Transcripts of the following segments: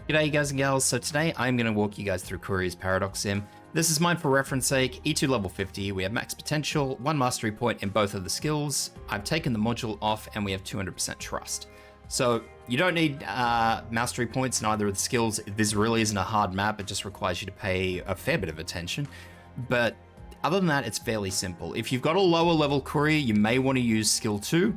G'day you guys and gals, so today I'm going to walk you guys through Courier's Paradox Sim. This is mine for reference sake, E2 level 50, we have max potential, 1 mastery point in both of the skills, I've taken the module off and we have 200% trust. So you don't need mastery points in either of the skills. This really isn't a hard map, it just requires you to pay a fair bit of attention. But other than that, it's fairly simple. If you've got a lower level Courier, you may want to use skill 2.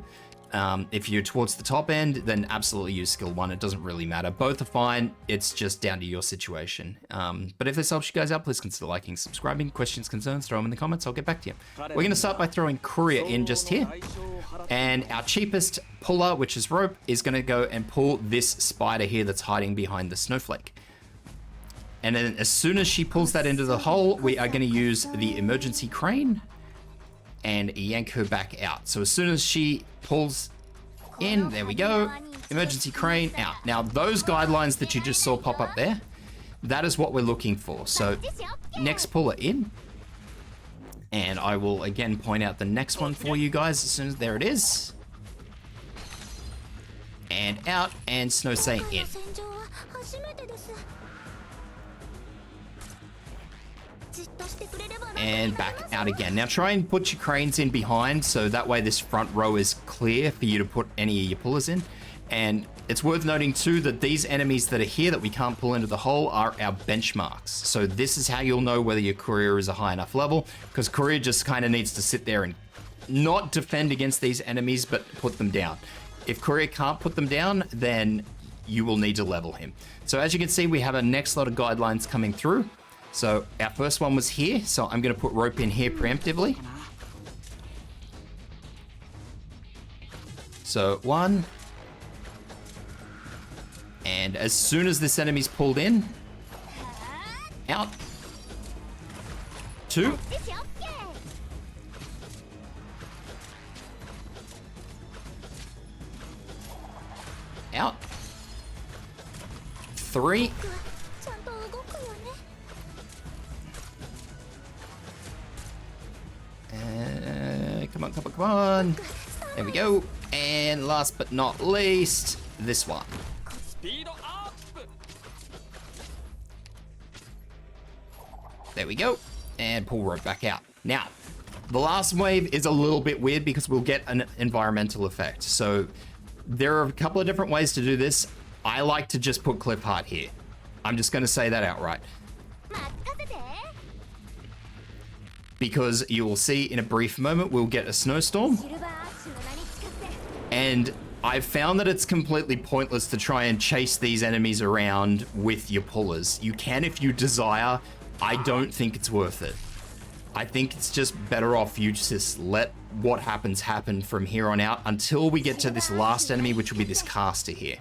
If you're towards the top end, then absolutely use skill 1. It doesn't really matter. Both are fine. It's just down to your situation. But if this helps you guys out, please consider liking, subscribing. Questions, concerns, throw them in the comments. I'll get back to you. We're going to start by throwing Courier in just here. And our cheapest puller, which is rope, is going to go and pull this spider here that's hiding behind the snowflake. And then as soon as she pulls that into the hole, we are going to use the emergency crane and yank her back out. So as soon as she pulls in, there we go, emergency crane out. Now those guidelines that you just saw pop up there, that is what we're looking for. So next puller in, and I will again point out the next one for you guys as soon as, there it is. And out, and Snow Saint in. And back out again. Now try and put your cranes in behind so that way this front row is clear for you to put any of your pullers in. And it's worth noting too that these enemies that are here that we can't pull into the hole are our benchmarks. So this is how you'll know whether your Courier is a high enough level, because Courier just kind of needs to sit there and not defend against these enemies but put them down. If Courier can't put them down, then you will need to level him. So as you can see, we have a next lot of guidelines coming through. So our first one was here, so I'm going to put rope in here preemptively. So 1. And as soon as this enemy's pulled in, out. 2. Out. 3. Come on, come on, come on. There we go. And last but not least, this one. There we go. And pull rope back out. Now, the last wave is a little bit weird because we'll get an environmental effect. So there are a couple of different ways to do this. I like to just put cliff heart here. I'm just going to say that outright. Because you will see in a brief moment, we'll get a snowstorm. And I've found that it's completely pointless to try and chase these enemies around with your pullers. You can if you desire. I don't think it's worth it. I think it's just better off you just let what happens happen from here on out until we get to this last enemy, which will be this caster here.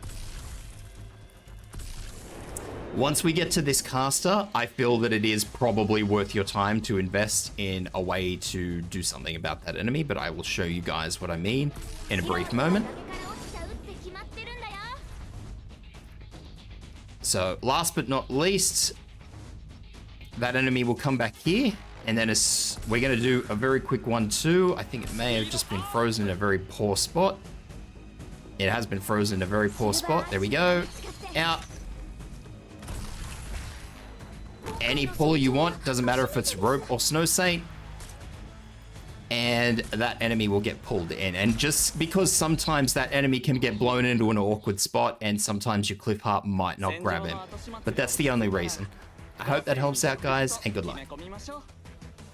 Once we get to this caster, I feel that it is probably worth your time to invest in a way to do something about that enemy, but I will show you guys what I mean in a brief moment. So last but not least, that enemy will come back here, and then we're going to do a very quick one too. I think it may have just been frozen in a very poor spot. It has been frozen in a very poor spot. There we go. Out. Any puller you want, doesn't matter if it's rope or Snow Saint, and that enemy will get pulled in. And just because sometimes that enemy can get blown into an awkward spot and sometimes your cliff heart might not grab him, but that's the only reason. I hope that helps out, guys, and good luck.